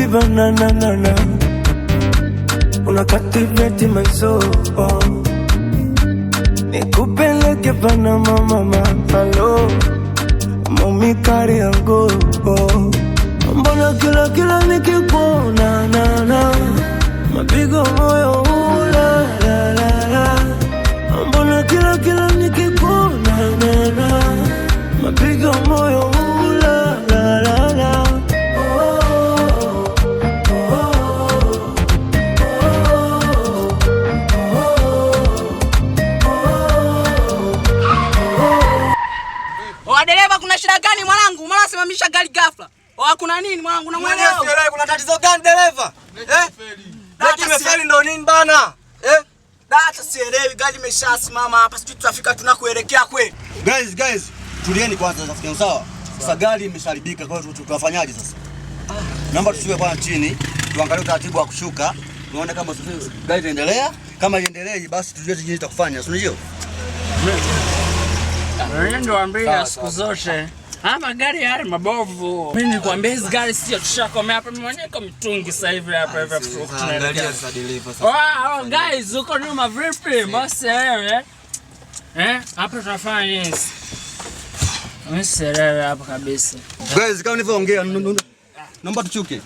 banana, una captivate my soul. Nikupeleke Panama mama, hello, mami kari yangu. Mbona kila nikikuona na mapigo moyo la la la. Mbona kila nikikuona na mapigo moyo la la la. Dereva, kuna shida gani mwanangu? Mbona simamisha gari ghafla? Kuna nini mwanangu? Unamuelewa? Kuna tatizo gani dereva? Gari imefeli ndo nini bana? Hata sielewi, gari imeshasimama hapa, sisi tutafika tunakoelekea kweli. Guys, tulieni kwanza rafiki, sawa? Sasa gari imesharibika, kwa hiyo tunafanyaje sasa? Naomba tushuke kwa chini, tuangalie utaratibu wa kushuka. Tuone kama gari itaendelea, kama iendelee basi tujue nini tutakufanya. Si unajua? Ndio ambia siku zote. Magari haya mabovu. Mimi nikwambia hizi gari sio tushakomea hapa, mimi mwenyewe kwa mitungi sasa hivi hapa tunaangalia sasa deliver sasa. Wow, guys, uko nyuma vipi? Boss wewe. Hapa tunafanya nini? Mselewe hapa kabisa. Guys, kama nilivyoongea, naomba tuchuke.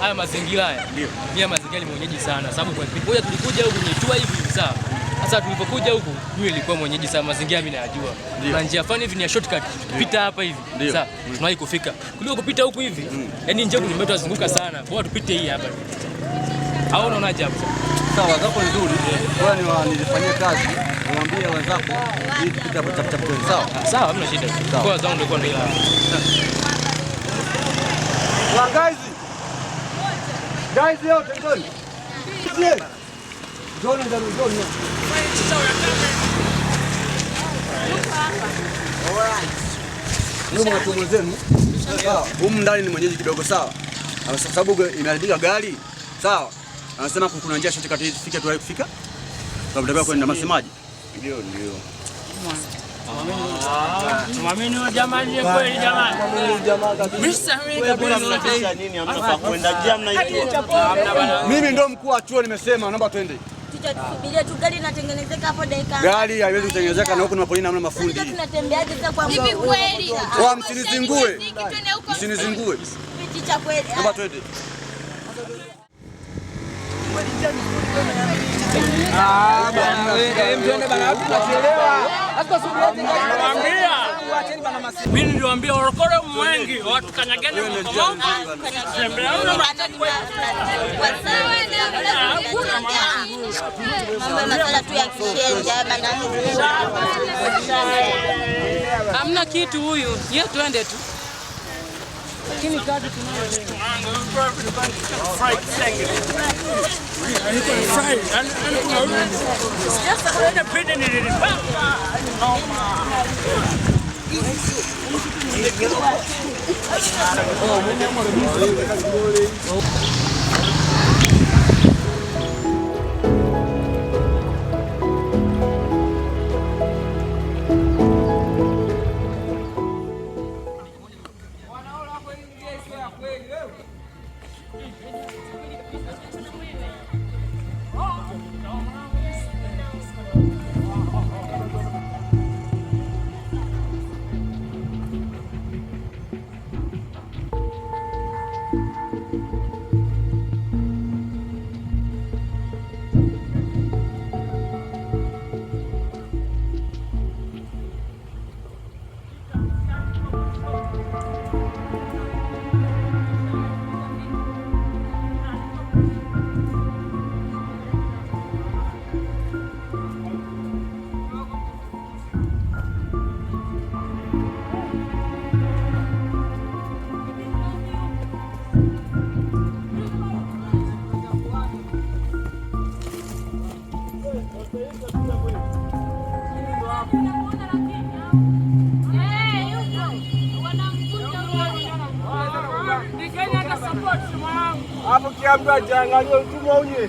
Haya mazingira haya. Ndio. Mimi mazingira ni mwenyeji sana sababu kwa kipindi tulikuja huku nyetua hivi sawa. Sasa tulipokuja huku mimi nilikuwa mwenyeji sana, mazingira mimi nayajua. Na njia fani hivi ni ya shortcut. Pita hapa hivi. Sawa. Tunawahi kufika. Kuliko kupita huku hivi. Yaani njia huku nimetuzunguka sana. Bora tupite hii hapa. Au unaonaje hapo? Sawa, hapo nzuri. Bora nilifanyia kazi. Niwaambie wenzako ili tupite hapo chap. Sawa? Sawa, hamna shida. Kwa wenzangu ndio ndio. Guys, yo, tendoni. John. Alright. Ndio zenu. Sawa. Humu ndani ni mwenyeji kidogo, sawa? Kwa sababu imeharibika gari, sawa? Anasema kuna njia shoti kati ifike tu kufika. Tunataka kwenda Masemaji. Ndio. Tumamini wa jamani kweli jamani. Mimi ndo mkuu wa chuo nimesema naomba twende. Tusubirie tu gari inatengenezeka hapo dakika. Gari haiwezi kutengenezeka na huko ni mapolini hamna mafundi. Tunatembeaje sasa kwa hivi kweli? Msinizingue. Ticha kweli. Naomba twende. Mimi niliwaambia orokore mwengi watu kanyageni mkongo. Hamna kitu huyu. Yeye tuende tu. Lakini kadi tunayo kila mtu ajiangalie utumwa unye.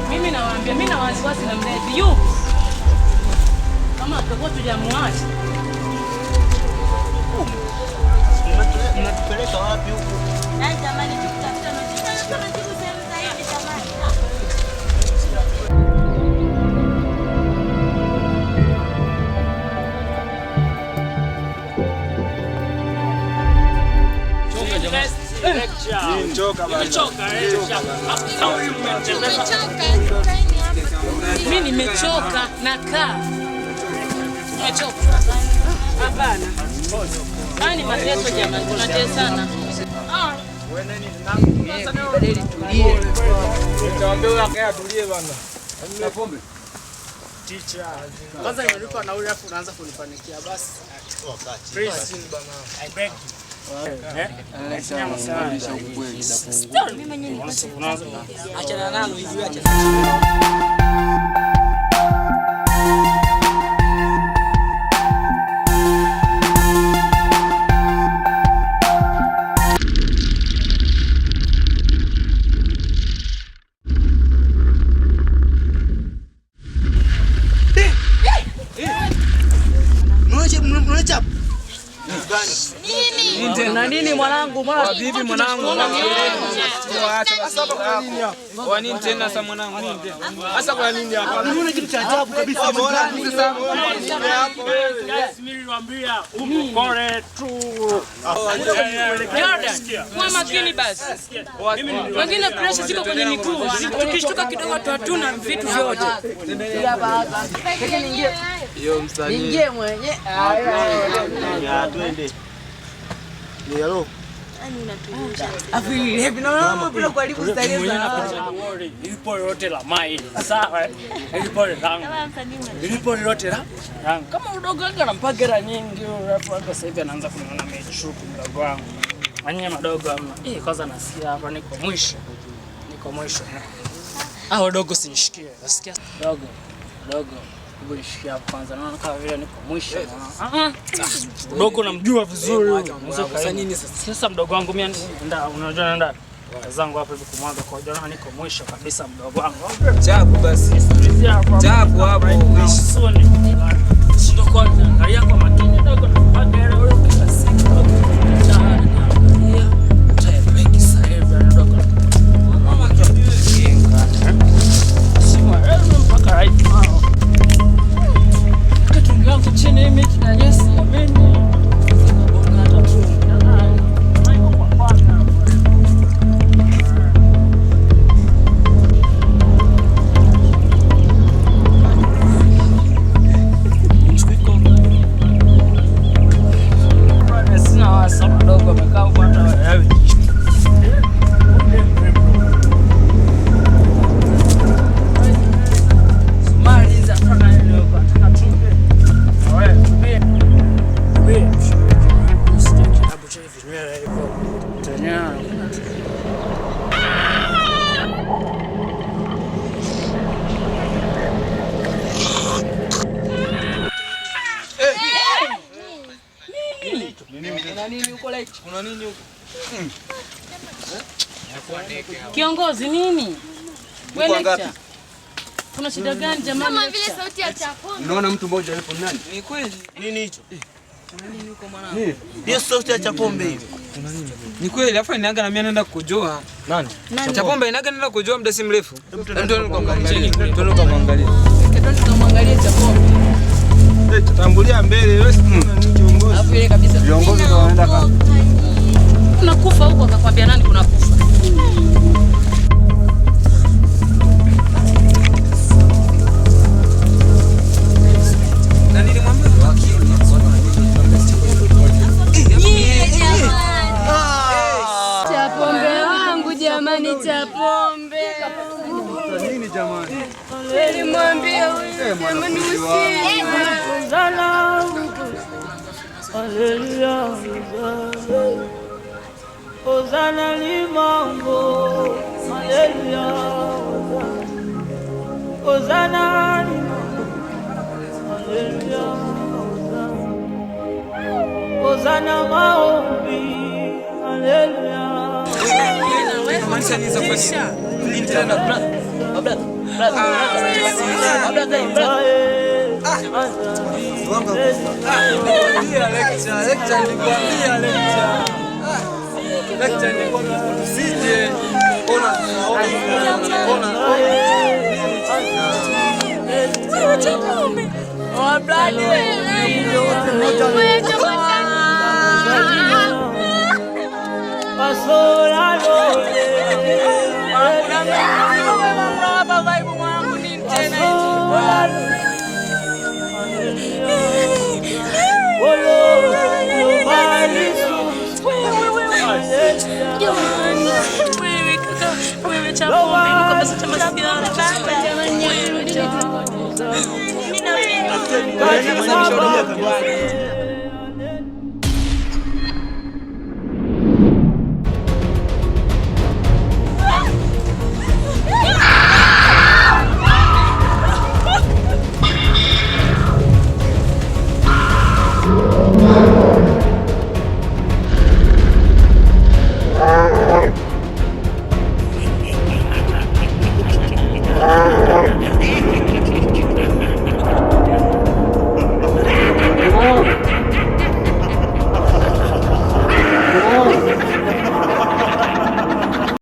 Mimi nawaambia, mimi na wasiwasi na mlevi. Yu. Kama tutakuwa tujamwacha. Mnatupeleka wapi huko? Jamani tukitafuta na jibu sehemu za hivi jamani. Mimi nimechoka nakaa. Nimechoka. Hapana. Ni mateso jamani, tunatesana. Teacher. Kwanza nimelipa nauli afu unaanza kunipanikia basi. Please bana. I beg you. Achana nalo hivi acha. Na nini mwanangu? Mwana Vipi mwanangu? Acha basi hapa kwa nini hapa? Kwa nini tena sasa mwanangu? Nini tena? Sasa kwa nini hapa? Unaona kitu cha ajabu kabisa mwanangu. Sasa hapo wewe. Mimi niliwaambia ukore tu. Jordan, kwa makini basi. Wengine pressure ziko kwenye miguu. Tukishtuka kidogo tu hatuna vitu vyote. Hiyo msanii. Ningie mwenye. Ya twende. Ni hello. Afili hivi naona bila kuharibu starehe za. Ilipo yote la maili. Sawa. Ilipo langu. Ilipo yote la langu. Kama udogo wake anampagera nyingi hapo hata sasa hivi anaanza kuniona mechuku mdogo wangu. Manye madogo ama. Kwanza nasikia hapa niko mwisho. Niko mwisho. Dogo sinishikie. Nasikia dogo. Kulishikia kwanza naona kama vile niko mwisho. Dogo namjua vizuri. Sasa nini sasa? Sasa mdogo wangu mimi unajua naenda zangu hapa hivi kumwaga kwa jana niko mwisho kabisa mdogo wangu. Chapu basi. Chapu hapo. Usoni. Sio kwanza. Angalia kwa makini dogo na bagera wewe kila siku. Kuna nini huko? Kiongozi nini? Wewe kuna shida gani jamani? Kama vile sauti ya Chapombe. Unaona mtu mmoja yupo nani? Ni kweli. Nini hicho? Kuna nini huko mwanangu? Nini? Ndio sauti ya Chapombe hivi. Ni kweli, afa inaga na mimi naenda kukojoa. Nani? Chapombe inaga naenda kukojoa muda si mrefu. Ndio nikamwangalia. Tukamwangalia Chapombe. Tutambulia mbele wewe si kiongozi. Alafu ile kabisa. Viongozi ndio wanaenda kama. Kuna kufa huko akakwambia nani kuna kufa? Chapombe wangu jamani, Chapombe. Nini jamani? Nilimwambia huyu jamani usiye. Haleluya. Hosana limango. Haleluya. Hosana limango. Haleluya. Hosana maombi. Haleluya. Manisha niza kwa nini tena brother? Wewe Chapombe uko basi chama sigara jamani.